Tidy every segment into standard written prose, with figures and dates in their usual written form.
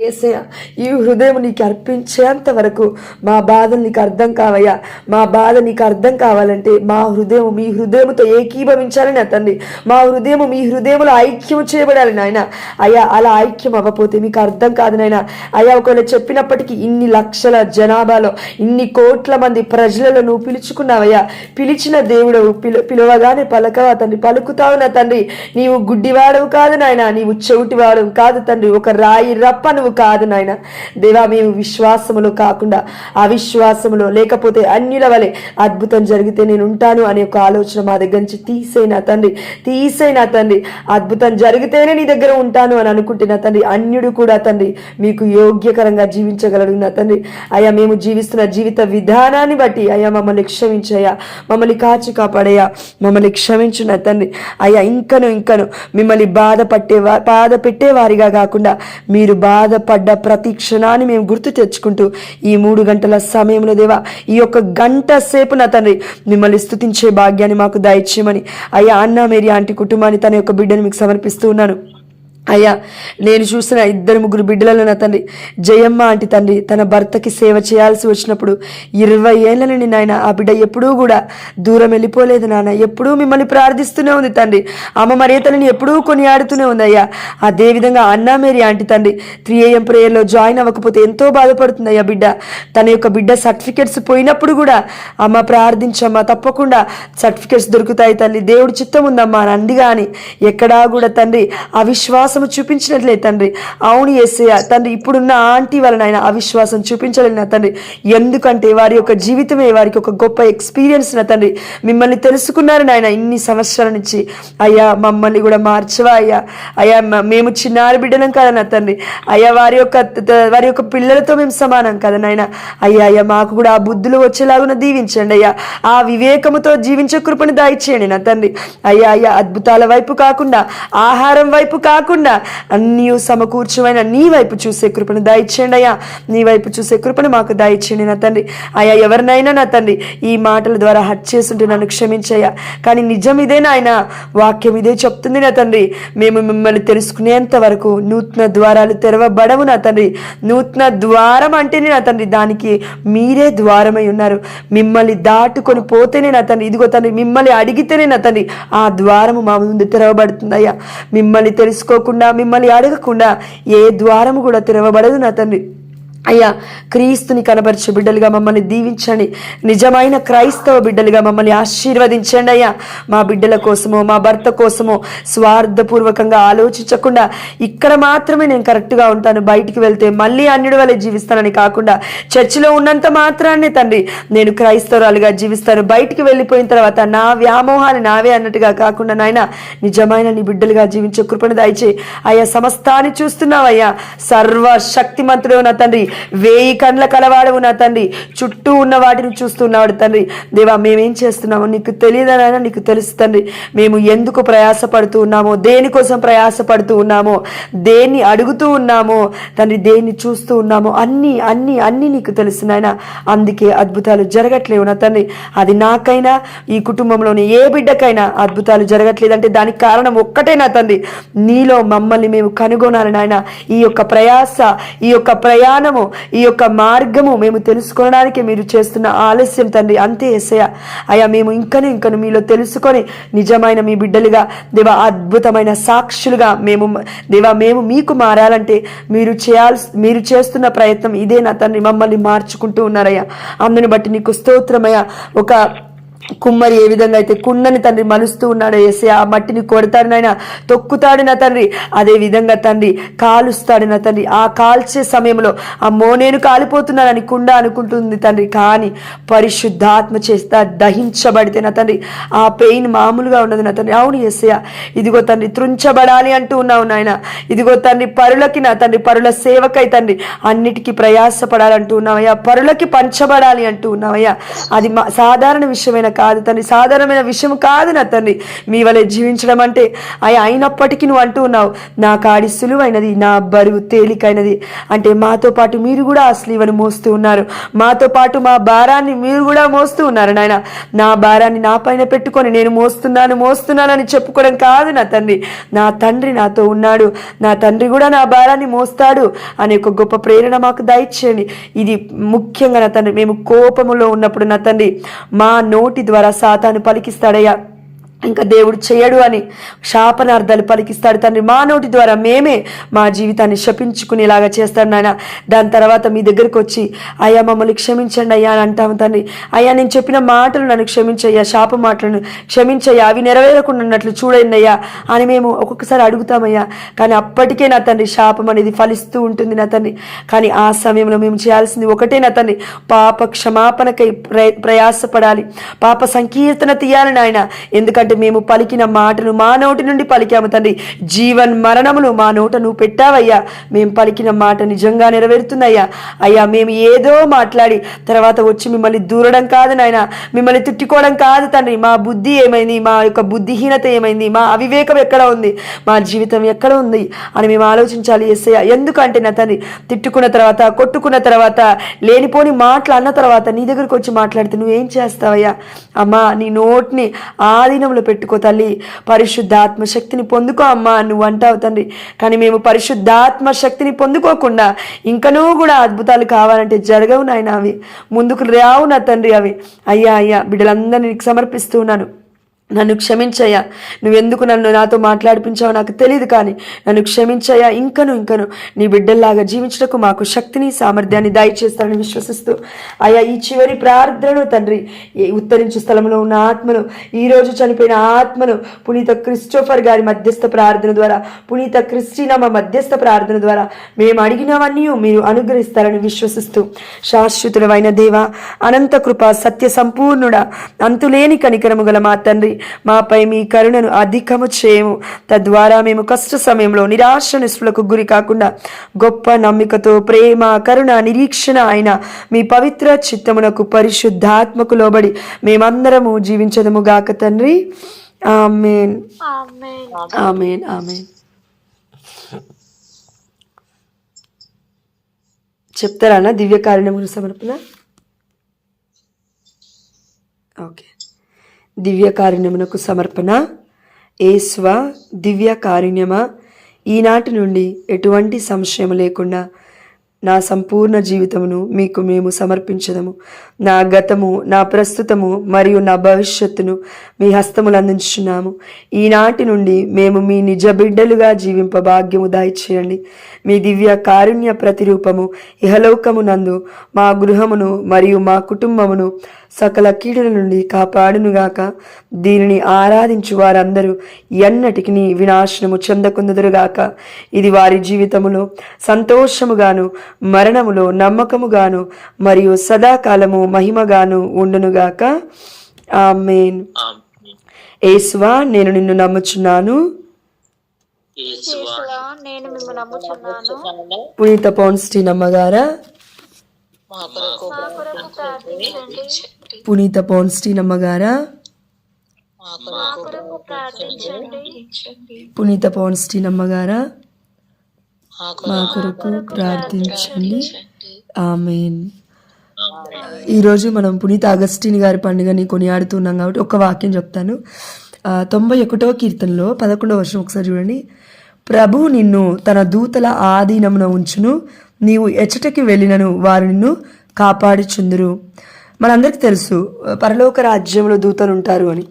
యేసయ్య, ఈ హృదయం నీకు అర్పించేంత వరకు మా బాధలు నీకు అర్థం కావయ్యా. మా బాధ నీకు అర్థం కావాలంటే మా హృదయం మీ హృదయంతో ఏకీభవించాలని నా తండ్రి. మా హృదయం మీ హృదయంలో ఐక్యం చేయబడాలి నాయన. అయ్యా, అలా ఐక్యం అవ్వకపోతే మీకు అర్థం కాదు నాయన. అయ్యా, ఒకవేళ చెప్పినప్పటికీ ఇన్ని లక్షల జనాభాలో ఇన్ని కోట్ల మంది ప్రజలలో నువ్వు పిలుచుకున్నావయ్యా. పిలిచిన దేవుడు పిలవగానే పలకవా తండ్రి, పలుకుతావు నా తండ్రి. నీవు గుడ్డివాడవు కాదు నాయన, నీవు చెవిటివాడవు కాదు తండ్రి, ఒక రాయి రప్ప నువ్వు కాదు నాయన. దేవా, మేము విశ్వాసములో కాకుండా అవిశ్వాసములో, లేకపోతే అన్యుల వలె అద్భుతం జరిగితే నేను ఉంటాను అనే ఒక ఆలోచన మా దగ్గర నుంచి తీసేనా తండ్రి, తీసేనా తండ్రి. అద్భుతం జరిగితేనే నీ దగ్గర ఉంటాను అని అనుకుంటున్నా తండ్రి. అన్యుడు కూడా తండ్రి మీకు యోగ్యకరంగా జీవించగలడు నా తండ్రి. అయ్యా, మేము జీవిస్తున్న జీవిత విధానాన్ని బట్టి అయ్యా మమ్మల్ని క్షమించయ్యా, మమ్మల్ని కాచి కాపాడయ్యా, మమ్మల్ని క్షమించు నా తండ్రి. అయ్యా, ఇంకను మిమ్మల్ని బాధ పెట్టేవారిగా కాకుండా మీరు బాధపడ్డ ప్రతి క్షణాన్ని మేము గుర్తు తెచ్చుకుంటూ ఈ 3 గంటల సమయంలో దేవా, ఈ యొక్క గంట సేపు నా తండ్రి మిమ్మల్ని స్తుతించే భాగ్యాన్ని మాకు దయచేయమని అయ్యా అన్నా మేరీ ఆంటీ కుటుంబాన్ని, తన యొక్క బిడ్డను మీకు సమర్పిస్తూ ఉన్నాను. అయ్యా, నేను చూసిన 2-3 బిడ్డలలో నా తండ్రి, జయమ్మ ఆంటీ తండ్రి తన భర్తకి సేవ చేయాల్సి వచ్చినప్పుడు 20 ఏళ్ల నుండి నాయన ఆ బిడ్డ ఎప్పుడూ కూడా దూరం వెళ్ళిపోలేదు నాన్న. ఎప్పుడూ మిమ్మల్ని ప్రార్థిస్తూనే ఉంది తండ్రి. అమ్మ మరియ తల్లిని ఎప్పుడూ కొనియాడుతూనే ఉంది అయ్యా. అదేవిధంగా అన్నా మేరీ ఆంటీ తండ్రి 3 AM ప్రేయర్లో జాయిన్ అవ్వకపోతే ఎంతో బాధపడుతుంది అయ్యా బిడ్డ. తన యొక్క బిడ్డ సర్టిఫికెట్స్ పోయినప్పుడు కూడా అమ్మ ప్రార్థించమ్మా, తప్పకుండా సర్టిఫికెట్స్ దొరుకుతాయి తల్లి, దేవుడి చిత్తం ఉందమ్మా అని అంది. కానీ ఎక్కడా కూడా తండ్రి అవిశ్వాసం చూపించినట్లే తండ్రి. అవును యేసయ్య తండ్రి, ఇప్పుడున్న ఆంటీ వలన ఆయన అవిశ్వాసం చూపించలేదు నా తండ్రి. ఎందుకంటే వారి యొక్క జీవితమే వారికి ఒక గొప్ప ఎక్స్పీరియన్స్ నా తండ్రి. మిమ్మల్ని తెలుసుకున్నారు నాయన ఇన్ని సంవత్సరాల నుంచి. అయ్యా, మమ్మల్ని కూడా మార్చవా అయ్యా. అయ్యా, మేము చిన్నారి బిడ్డలం కదా నా తండ్రి. అయ్యా, వారి యొక్క పిల్లలతో మేము సమానం కదా నాయన. అయ్యా, మాకు కూడా ఆ బుద్ధులు వచ్చేలాగా దీవించండి అయ్యా. ఆ వివేకముతో జీవించే కృపను దయచేయండి నా తండ్రి. అయ్యా, అద్భుతాల వైపు కాకుండా, ఆహారం వైపు కాకుండా అన్నీ సమకూర్చువైన నీ వైపు చూసే కృపను దయచేయండి అయ్యా. నీ వైపు చూసే కృపను మాకు దయచేయండి నా తండ్రి. అయ్యా, ఎవరినైనా నా తండ్రి ఈ మాటల ద్వారా హట్ చేస్తుంటే నన్ను క్షమించయ్యా. కానీ నిజం ఇదే నాయన, వాక్యం ఇదే చెప్తుంది నా తండ్రి. మేము మిమ్మల్ని తెలుసుకునేంత వరకు నూతన ద్వారాలు తెరవబడవు నా తండ్రి. నూతన ద్వారం అంటేనే నా తండ్రి దానికి మీరే ద్వారమై ఉన్నారు. మిమ్మల్ని దాటుకొని పోతేనే నా తండ్రి, ఇదిగో తండ్రి మిమ్మల్ని అడిగితేనే నా తండ్రి ఆ ద్వారము మా ముందు తెరవబడుతుంది అయ్యా. మిమ్మల్ని తెలుసుకోకుండా, మిమ్మల్ని అడగకుండా ఏ ద్వారము కూడా తెరవబడదు నా తండ్రి. అయ్యా, క్రీస్తుని కనబరిచే బిడ్డలుగా మమ్మల్ని దీవించండి. నిజమైన క్రైస్తవ బిడ్డలుగా మమ్మల్ని ఆశీర్వదించండి అయ్యా. మా బిడ్డల కోసమో, మా భర్త కోసమో స్వార్థపూర్వకంగా ఆలోచించకుండా ఇక్కడ మాత్రమే నేను కరెక్ట్గా ఉంటాను, బయటికి వెళ్తే మళ్ళీ అన్యుడి వలె జీవిస్తానని కాకుండా, చర్చిలో ఉన్నంత మాత్రాన్నే తండ్రి నేను క్రైస్తవురాలుగా జీవిస్తాను, బయటికి వెళ్ళిపోయిన తర్వాత నా వ్యామోహాలు నావే అన్నట్టుగా కాకుండా నాయన నిజమైన నీ బిడ్డలుగా జీవించే కృపను దయచేయి అయ్యా. సమస్తాన్ని చూస్తున్నావయ్యా, సర్వశక్తిమంతుడు నా తండ్రి, 1000 కండ్ల కలవాడవు నా తండ్రి, చుట్టూ ఉన్న వాటిని చూస్తున్నాడు తండ్రి. దేవా, మేమేం చేస్తున్నామో నీకు తెలియదనైనా నీకు తెలుసు తండ్రి. మేము ఎందుకు ప్రయాసపడుతూ ఉన్నామో, దేనికోసం ప్రయాసపడుతూ ఉన్నామో, దేన్ని అడుగుతూ ఉన్నామో తండ్రి, దేన్ని చూస్తూ ఉన్నామో అన్నీ అన్నీ అన్నీ నీకు తెలుసు నాయన. అందుకే అద్భుతాలు జరగట్లేవు నా తండ్రి. అది నాకైనా ఈ కుటుంబంలోని ఏ బిడ్డకైనా అద్భుతాలు జరగట్లేదంటే దానికి కారణం ఒక్కటే నా తండ్రి, నీలో మమ్మల్ని మేము కనుగొనాలి నాయన. ఈ యొక్క ప్రయాస, ఈ యొక్క ప్రయాణము, ఈ యొక్క మార్గము మేము తెలుసుకోవడానికి మీరు చేస్తున్న ఆలస్యం తండ్రి, అంతే యేసయ్య. అయ్యా, మేము ఇంకను మీలో తెలుసుకొని నిజమైన మీ బిడ్డలుగా దేవా, అద్భుతమైన సాక్షులుగా మేము మీకు మారాలంటే మీరు చేస్తున్న ప్రయత్నం ఇదే నా తండ్రి. మమ్మల్ని మార్చుకుంటూ ఉన్నారయ్యా. అందుని బట్టి నీకు స్తోత్రమయ్యా. ఒక కుమ్మరి ఏ విధంగా అయితే కుండని తండ్రి మలుస్తూ ఉన్నాడు వేసి ఆ మట్టిని కొడతాడు నాయన, తొక్కుతాడు నా తండ్రి. అదే విధంగా తండ్రి కాలుస్తాడు నా తండ్రి. ఆ కాల్చే సమయంలో అమ్మో నేను కాలిపోతున్నానని కుండ అనుకుంటుంది తండ్రి, కానీ పరిశుద్ధాత్మ చేస్తా దహించబడితే నా తండ్రి ఆ పెయిన్ మామూలుగా ఉన్నది నా తండ్రి. అవును యేసయ్య, ఇదిగో తండ్రి త్రుంచబడాలి అంటూ ఉన్నావు నాయన. ఇదిగో తండ్రి పరులకి నా తండ్రి, పరుల సేవకై తండ్రి అన్నిటికీ ప్రయాసపడాలంటూ ఉన్నావయ్యా, పరులకి పంచబడాలి అంటూ ఉన్నావయ్యా. అది సాధారణ విషయమైన కాదు తండ్రి, సాధారణమైన విషయం కాదు నా తండ్రి మీ వలె జీవించడం అంటే. అయినప్పటికీ నువ్వు అంటూ ఉన్నావు, నా కాడి సులువైనది, నా బరువు తేలికైనది. అంటే మాతో పాటు మీరు కూడా ఆ స్లీవను మోస్తూ ఉన్నారు, మాతో పాటు మా భారాన్ని మీరు కూడా మోస్తూ ఉన్నారు నాయన. నా భారాన్ని నా పైన పెట్టుకొని నేను మోస్తున్నానని చెప్పుకోవడం కాదు నా తండ్రి, నా తండ్రి నాతో ఉన్నాడు, నా తండ్రి కూడా నా భారాన్ని మోస్తాడు అనే ఒక గొప్ప ప్రేరణ మాకు దయచేయండి. ఇది ముఖ్యంగా నా తండ్రి, మేము కోపములో ఉన్నప్పుడు నా తండ్రి మా నోటి ద్వారా సాతాను పలికిస్తాడయ్యా, ఇంకా దేవుడు చేయడు అని శాపనార్థాలు పలికిస్తాడు తండ్రి. మా నోటి ద్వారా మేమే మా జీవితాన్ని శపించుకునేలాగా చేస్తాడు నాయన. దాని తర్వాత మీ దగ్గరకు వచ్చి అయ్యా మమ్మల్ని క్షమించండి అయ్యా అని అంటాము తండ్రి. అయ్యా నేను చెప్పిన మాటలు నన్ను క్షమించయ్యా, శాప మాటలను క్షమించయ్యా, అవి నెరవేరకుండా ఉన్నట్లు చూడండి అయ్యా అని మేము ఒక్కొక్కసారి అడుగుతామయ్యా. కానీ అప్పటికే నా తండ్రి శాపం అనేది ఫలిస్తూ ఉంటుంది నా తండ్రి. కానీ ఆ సమయంలో మేము చేయాల్సింది ఒకటే నా తండ్రి, పాప క్షమాపణకై ప్రయాసపడాలి, పాప సంకీర్తన తీయాలి నాయన. ఎందుకంటే మేము పలికిన మాటలు మా నోటి నుండి పలికాము తండ్రి, జీవన్ మరణములు మా నోట నువ్వు పెట్టావయ్యా. మేము పలికిన మాట నిజంగా నెరవేరుతుందయ్యా. అయ్యా మేము ఏదో మాట్లాడి తర్వాత వచ్చి మిమ్మల్ని దూరడం కాదు నాయన, మిమ్మల్ని తిట్టుకోవడం కాదు తండ్రి. మా బుద్ధి ఏమైంది, మా యొక్క బుద్ధిహీనత ఏమైంది, మా అవివేకం ఎక్కడ ఉంది, మా జీవితం ఎక్కడ ఉంది అని మేము ఆలోచించాలి యేసయ్యా. ఎందుకంటే నా తండ్రి తిట్టుకున్న తర్వాత, కొట్టుకున్న తర్వాత, లేనిపోని మాటలు అన్న తర్వాత నీ దగ్గరకు వచ్చి మాట్లాడితే నువ్వేం చేస్తావయ్యా? అమ్మా నీ నోటిని ఆధీనంలో పెట్టుకో తల్లి, పరిశుద్ధాత్మ శక్తిని పొందుకో అమ్మా నువ్వు అంటావు తండ్రి. కానీ మేము పరిశుద్ధాత్మ శక్తిని పొందుకోకుండా ఇంకనూ కూడా అద్భుతాలు కావాలంటే జరగవు నాయన, అవి ముందుకు రావు నా తండ్రి. అవి అయ్యా బిడ్డలందరినీ నీకు సమర్పిస్తూ ఉన్నాను. నన్ను క్షమించయ్యా, నువ్వెందుకు నన్ను నాతో మాట్లాడిపించావో నాకు తెలియదు, కానీ నన్ను క్షమించయ్యా. ఇంకను నీ బిడ్డల్లాగా జీవించడానికి మాకు శక్తిని సామర్థ్యాన్ని దయచేస్తానని విశ్వసిస్తూ అయ్యా ఈ చివరి ప్రార్థనను తండ్రి, ఉత్తరించు స్థలంలో ఉన్న ఆత్మను, ఈరోజు చనిపోయిన ఆత్మను పునీత క్రిస్టోఫర్ గారి మధ్యస్థ ప్రార్థన ద్వారా, పునీత క్రిస్టినమ్మ మధ్యస్థ ప్రార్థన ద్వారా మేము అడిగినవన్నీ మీరు అనుగ్రహిస్తారని విశ్వసిస్తూ, శాశ్వతుడమైన దేవ, అనంత కృప, సత్య సంపూర్ణుడా, అంతులేని కనికరము గల మా తండ్రి, మాపై మీ కరుణను అధికము చేయము. తద్వారా మేము కష్ట సమయంలో నిరాశ నిస్పృలకు గురి కాకుండా గొప్ప నమ్మికతో ప్రేమ, కరుణ, నిరీక్షణ అయిన మీ పవిత్ర చిత్తమునకు పరిశుద్ధాత్మకు లోబడి మేమందరము జీవించదము గాక తండ్రి. ఆమేన్ ఆమేన్ ఆమేన్. చెప్తారా దివ్య కారుణ్యమును సమర్పణ? ఓకే. దివ్య కారుణ్యమునకు సమర్పణ. యేసువా, దివ్య కారుణ్యమా, ఈనాటి నుండి ఎటువంటి సంశయం లేకుండా నా సంపూర్ణ జీవితమును మీకు మేము సమర్పించదము. నా గతము, నా ప్రస్తుతము మరియు నా భవిష్యత్తును మీ హస్తములు అందించున్నాము. ఈనాటి నుండి మేము మీ నిజ బిడ్డలుగా జీవింప భాగ్యము దయచేయండి. మీ దివ్య కారుణ్య ప్రతిరూపము ఇహలోకమునందు మా గృహమును మరియు మా కుటుంబమును సకల కీడుల నుండి కాపాడునుగాక. దీనిని ఆరాధించు వారందరూ ఎన్నటికి వినాశనము చెందకుందురుగాక. ఇది వారి జీవితములో సంతోషముగాను, మరణములో నమ్మకముగాను మరియు సదాకాలము మహిమగాను ఉండునుగాక. ఆమేన్. యేసువా, నేను నిన్ను నమ్ముచున్నాను. పునీత పౌన్స్టీన్ అమ్మగారా, పునీత పౌన్స్టీన్ అమ్మగారా, పునీత పౌన్స్టీన్ అమ్మగారా, మా కొరకు ప్రార్థించండి. ఆమేన్. ఈరోజు మనం పునీత అగస్టిన్ గారి పండుగని కొనియాడుతున్నాం కాబట్టి ఒక వాక్యం చెప్తాను. 91వ కీర్తనలో 11వ వర్షం ఒకసారి చూడండి. ప్రభువు నిన్ను తన దూతల ఆధీనమున ఉంచును, నీవు ఎచ్చటకి వెళ్ళినను వారు నిన్ను కాపాడుచుందురు. మనందరికీ తెలుసు పరలోక రాజ్యంలో దూతలు ఉంటారు అని.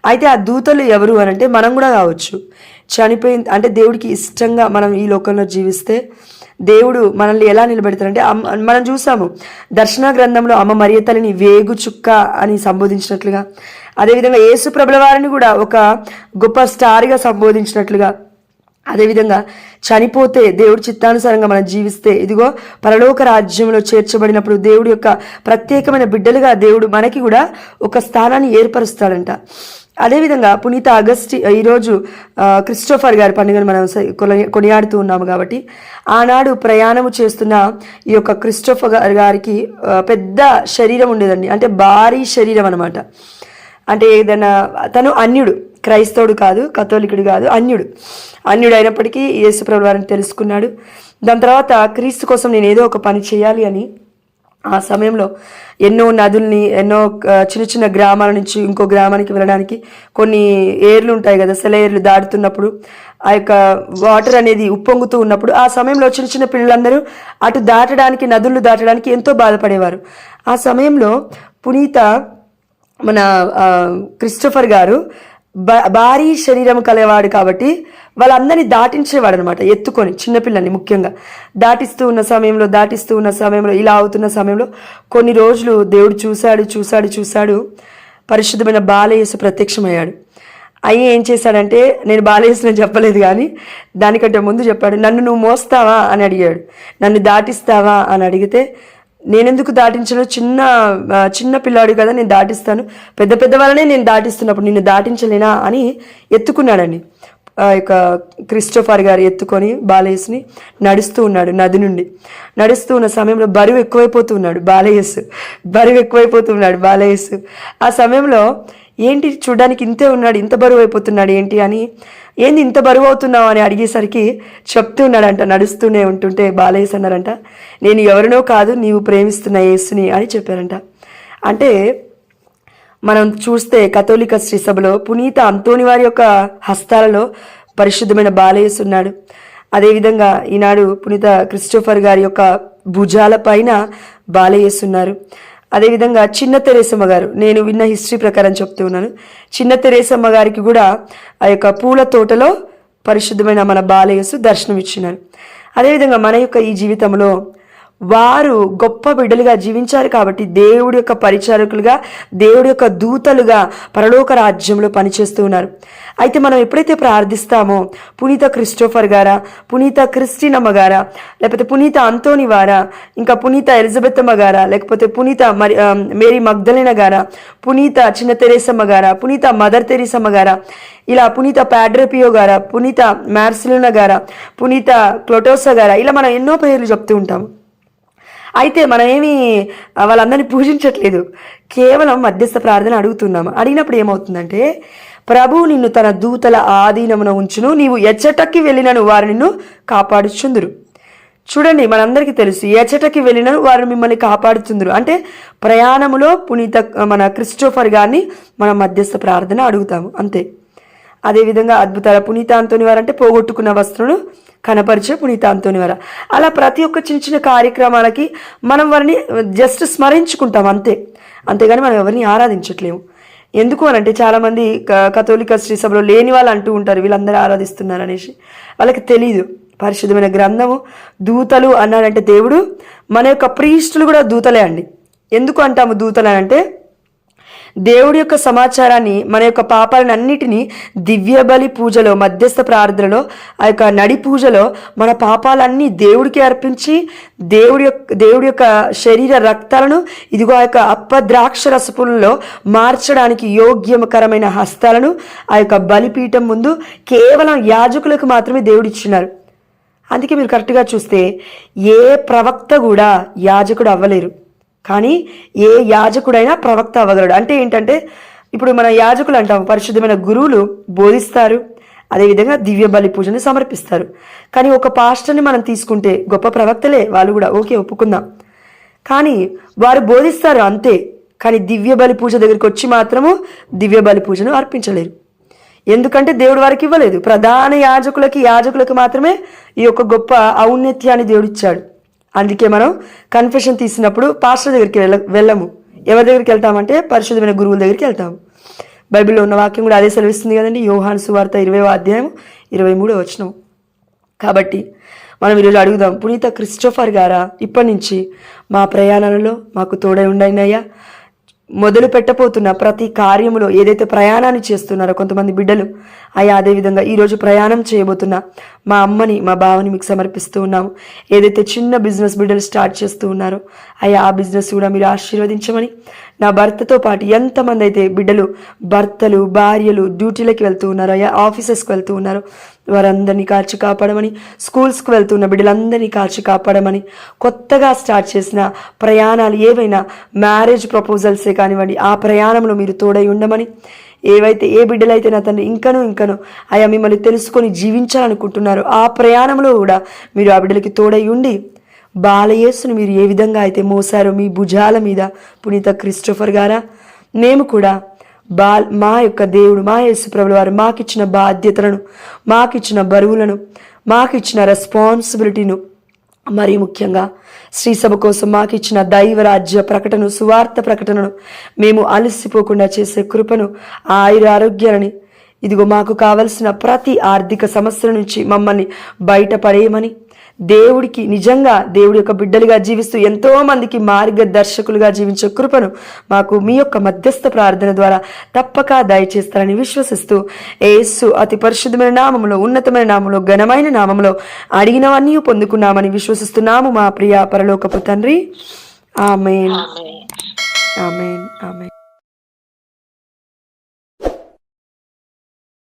అయితే ఆ దూతలు ఎవరు అని అంటే మనం కూడా కావచ్చు. చనిపోయింది అంటే దేవుడికి ఇష్టంగా మనం ఈ లోకంలో జీవిస్తే దేవుడు మనల్ని ఎలా నిలబెడతారంటే, మనం చూసాము దర్శన గ్రంథంలో అమ్మ మరియ తల్లిని వేగు చుక్క అని సంబోధించినట్లుగా, అదేవిధంగా యేసు ప్రభుల వారిని కూడా ఒక గొప్ప స్టార్గా సంబోధించినట్లుగా, అదేవిధంగా చనిపోతే దేవుడి చిత్తానుసారంగా మనం జీవిస్తే ఇదిగో పరలోక రాజ్యంలో చేర్చబడినప్పుడు దేవుడి యొక్క ప్రత్యేకమైన బిడ్డలుగా దేవుడు మనకి కూడా ఒక స్థానాన్ని ఏర్పరుస్తాడంట. అదేవిధంగా పునీత ఈరోజు క్రిస్టోఫర్ గారి పండుగను మనం కొనియాడుతూ ఉన్నాము కాబట్టి, ఆనాడు ప్రయాణము చేస్తున్న ఈ యొక్క క్రిస్టోఫర్ గారికి పెద్ద శరీరం ఉండేదండి, అంటే భారీ శరీరం అనమాట. అంటే ఏదైనా తను అన్యుడు, క్రైస్తవుడు కాదు, కథోలికుడు కాదు, అన్యుడు అయినప్పటికీ యేసుప్రభు వారిని తెలుసుకున్నాడు. దాని తర్వాత క్రీస్తు కోసం నేను ఏదో ఒక పని చేయాలి అని ఆ సమయంలో ఎన్నో నదుల్ని, ఎన్నో చిన్న చిన్న గ్రామాల నుంచి ఇంకో గ్రామానికి వెళ్ళడానికి కొన్ని ఏర్లు ఉంటాయి కదా, సెలయేర్లు దాటుతున్నప్పుడు ఆ యొక్క వాటర్ అనేది ఉప్పొంగుతూ ఉన్నప్పుడు ఆ సమయంలో చిన్న చిన్న పిల్లలందరూ అటు దాటడానికి, నదులు దాటడానికి ఎంతో బాధపడేవారు. ఆ సమయంలో పునీత మన క్రిస్టోఫర్ గారు భారీ శరీరం కలవాడు కాబట్టి వాళ్ళందరినీ దాటించేవాడు అనమాట, ఎత్తుకొని చిన్నపిల్లల్ని ముఖ్యంగా దాటిస్తూ ఉన్న సమయంలో ఇలా అవుతున్న సమయంలో కొన్ని రోజులు దేవుడు చూశాడు. పరిశుద్ధమైన బాలయేసు ప్రత్యక్షమయ్యాడు. అయ్యి ఏం చేశాడంటే, నేను బాలయేసుని చెప్పలేదు కానీ దానికంటే ముందు చెప్పాడు, నన్ను నువ్వు మోస్తావా అని అడిగాడు. నన్ను దాటిస్తావా అని అడిగితే, నేనెందుకు దాటించను, చిన్న పిల్లాడు కదా, నేను దాటిస్తాను, పెద్ద వాళ్ళనే నేను దాటిస్తున్నప్పుడు నిన్ను దాటించలేనా అని ఎత్తుకున్నాడండి. ఆ యొక్క క్రిస్టోఫర్ గారు ఎత్తుకొని బాలయేసుని నడుస్తూ ఉన్నాడు. నది నుండి నడుస్తూ ఉన్న సమయంలో బరువు ఎక్కువైపోతూ ఉన్నాడు బాలయేసు. ఆ సమయంలో ఏంటి చూడడానికి ఇంతే ఉన్నాడు, ఇంత బరువు అయిపోతున్నాడు ఏంటి అని, ఏంది ఇంత బరువు అవుతున్నావు అని అడిగేసరికి చెప్తూ ఉన్నాడంట. నడుస్తూనే ఉంటుంటే బాలయేసు అన్నారంట, నేను ఎవరినో కాదు, నీవు ప్రేమిస్తున్న యేసుని అని చెప్పారంట. అంటే మనం చూస్తే కథోలిక శ్రీ సభలో పునీత అంతోని వారి యొక్క హస్తాలలో పరిశుద్ధమైన బాలయేసు ఉన్నాడు. అదేవిధంగా ఈనాడు పునీత క్రిస్టోఫర్ గారి యొక్క భుజాల పైన బాలయేసు ఉన్నారు. అదేవిధంగా చిన్న తెరేసమ్మ గారు, నేను విన్న హిస్టరీ ప్రకారం చెప్తూ ఉన్నాను, చిన్న తెరేసమ్మ గారికి కూడా ఆ యొక్క పూల తోటలో పరిశుద్ధమైన మన బాలయేసు దర్శనం ఇచ్చినారు. అదేవిధంగా మన యొక్క ఈ జీవితంలో వారు గొప్ప బిడ్డలుగా జీవించారు కాబట్టి దేవుడి యొక్క పరిచారకులుగా, దేవుడి యొక్క దూతలుగా పరలోక రాజ్యంలో పనిచేస్తూ ఉన్నారు. అయితే మనం ఎప్పుడైతే ప్రార్థిస్తామో పునీత క్రిస్టోఫర్ గారా, పునీత క్రిస్టినమ్మ గారా, లేకపోతే పునీత అంతోని వారా, ఇంకా పునీత ఎలిజబెత్తమ్మ గారా, లేకపోతే పునీత మేరీ మగ్దలేన గారా, పునీత చిన్న తెరేసమ్మ గారా, పునీత మదర్ తెరీసమ్మ గారా, ఇలా పునీత పాడ్రపియో గారా, పునీత మార్సిలోనా గారా, పునీత క్లోటోసా గారా, ఇలా మనం ఎన్నో పేర్లు చెప్తూ ఉంటాము. అయితే మనం ఏమి వాళ్ళందరినీ పూజించట్లేదు, కేవలం మధ్యస్థ ప్రార్థన అడుగుతున్నాము. అడిగినప్పుడు ఏమవుతుందంటే, ప్రభువు నిన్ను తన దూతల ఆధీనమున ఉంచును, నీవు ఎచ్చటకి వెళ్ళినను వారు నిన్ను కాపాడుచుందురు. చూడండి, మనందరికీ తెలుసు, ఎచ్చటకి వెళ్ళినను వారు మిమ్మల్ని కాపాడుతుందరు అంటే ప్రయాణములో పునీత మన క్రిస్టోఫర్ గారిని మనం మధ్యస్థ ప్రార్థన అడుగుతాము అంతే. అదేవిధంగా అద్భుతాల పునీత అంతోని వారు అంటే పోగొట్టుకున్న వస్త్రులను కనపరిచే పునీత అంతోని వారు. అలా ప్రతి ఒక్క చిన్న చిన్న కార్యక్రమాలకి మనం వారిని జస్ట్ స్మరించుకుంటాం అంతేగాని మనం ఎవరిని ఆరాధించట్లేము. ఎందుకు అని అంటే, చాలామంది కథోలిక శ్రీ సభలో లేని వాళ్ళు అంటూ ఉంటారు వీళ్ళందరూ ఆరాధిస్తున్నారు అనేసి. వాళ్ళకి తెలీదు, పరిశుద్ధమైన గ్రంథము దూతలు అన్నాడంటే దేవుడు, మన యొక్క ప్రీస్టులు కూడా దూతలే అండి. ఎందుకు అంటాము దూతలు అంటే, దేవుడి యొక్క సమాచారాన్ని, మన యొక్క పాపాలను అన్నిటినీ దివ్య బలి పూజలో, మధ్యస్థ ప్రార్థనలో, ఆ యొక్క నడి పూజలో మన పాపాలన్నీ దేవుడికి అర్పించి దేవుడి యొక్క శరీర రక్తాలను ఇదిగో ఆ యొక్క అప్పద్రాక్ష రసపులలో మార్చడానికి యోగ్యకరమైన హస్తాలను ఆ యొక్క బలిపీఠం ముందు కేవలం యాజకులకు మాత్రమే దేవుడిచ్చినారు. అందుకే మీరు కరెక్ట్గా చూస్తే ఏ ప్రవక్త కూడా యాజకుడు అవ్వలేరు, కానీ ఏ యాజకుడైనా ప్రవక్త అవ్వగలడు. అంటే ఏంటంటే, ఇప్పుడు మన యాజకులు అంటాము, పరిశుద్ధమైన గురువులు బోధిస్తారు, అదేవిధంగా దివ్య బలి పూజని సమర్పిస్తారు. కానీ ఒక పాస్టర్ని మనం తీసుకుంటే గొప్ప ప్రవక్తలే వాళ్ళు కూడా, ఓకే ఒప్పుకుందాం, కానీ వారు బోధిస్తారు అంతే. కానీ దివ్య బలి పూజ దగ్గరికి వచ్చి మాత్రము దివ్య బలి పూజను అర్పించలేరు. ఎందుకంటే దేవుడు వారికి ఇవ్వలేదు. ప్రధాన యాజకులకి మాత్రమే ఈ యొక్క గొప్ప ఔన్నత్యాన్ని దేవుడిచ్చాడు. అందుకే మనం కన్ఫెషన్ తీసినప్పుడు పాస్టర్ దగ్గరికి వెళ్ళము. ఎవరి దగ్గరికి వెళ్తామంటే పరిశుద్ధమైన గురువుల దగ్గరికి వెళ్తాము. బైబిల్లో ఉన్న వాక్యం కూడా అదే సెలవిస్తుంది కదండి, యోహాను సువార్త 20వ అధ్యాయం 23వ వచనం. కాబట్టి మనం ఈరోజు అడుగుదాం, పునీత క్రిస్టోఫర్ గారా, ఇప్పటి నుంచి మా ప్రయాణాలలో మాకు తోడై ఉండైనయ్యా. మొదలు పెట్టబోతున్న ప్రతి కార్యములో ఏదైతే ప్రయాణాన్ని చేస్తున్నారో కొంతమంది బిడ్డలు అయ్యా, అదేవిధంగా ఈరోజు ప్రయాణం చేయబోతున్న మా అమ్మని, మా బావని మీకు సమర్పిస్తూ ఉన్నాము. ఏదైతే చిన్న బిజినెస్ బిడ్డలు స్టార్ట్ చేస్తూ ఉన్నారో అయ్యా, ఆ బిజినెస్ కూడా మీరు ఆశీర్వదించమని, నా భర్తతో పాటు ఎంతమంది అయితే బిడ్డలు, భర్తలు, భార్యలు డ్యూటీలకు వెళ్తూ ఉన్నారో, అయ్యా ఆఫీసెస్కి వెళ్తూ ఉన్నారో వారందరినీ కాచి కాపాడమని, స్కూల్స్కి వెళ్తున్న బిడ్డలందరినీ కాచి కాపాడమని, కొత్తగా స్టార్ట్ చేసిన ప్రయాణాలు ఏవైనా మ్యారేజ్ ప్రపోజల్సే కానివ్వండి, ఆ ప్రయాణంలో మీరు తోడై ఉండమని, ఏ బిడ్డలైతే నా తండ్రి ఇంకనూ అయా మిమ్మల్ని తెలుసుకొని జీవించాలనుకుంటున్నారో ఆ ప్రయాణంలో కూడా మీరు ఆ బిడ్డలకి తోడై ఉండి, బాలయేసును మీరు ఏ విధంగా అయితే మోసారో మీ భుజాల మీద పునీత క్రిస్టోఫర్ గారా, మేము కూడా మా యొక్క దేవుడు మా యేసు ప్రభుల వారు మాకిచ్చిన బాధ్యతలను, మాకిచ్చిన బరువులను, మాకిచ్చిన రెస్పాన్సిబిలిటీను, మరీ ముఖ్యంగా శ్రీసభ కోసం మాకిచ్చిన దైవరాజ్య ప్రకటన, సువార్త ప్రకటనను మేము అలసిపోకుండా చేసే కృపను, ఆరోగ్యాలని, ఇదిగో మాకు కావలసిన ప్రతి ఆర్థిక సమస్యల నుంచి మమ్మల్ని బయటపడేయమని, దేవుడికి నిజంగా దేవుడి యొక్క బిడ్డలుగా జీవిస్తూ ఎంతో మందికి మార్గదర్శకులుగా జీవించే కృపను మాకు మీ యొక్క మధ్యస్థ ప్రార్థన ద్వారా తప్పక దయచేస్తారని విశ్వసిస్తూ, యేసు అతి పరిశుద్ధమైన నామములో, ఉన్నతమైన నామములో, ఘనమైన నామములో అడిగినవన్నీ పొందుకున్నామని విశ్వసిస్తున్నాము మా ప్రియ పరలోకపు తండ్రి. ఆమేన్, ఆమేన్, ఆమేన్.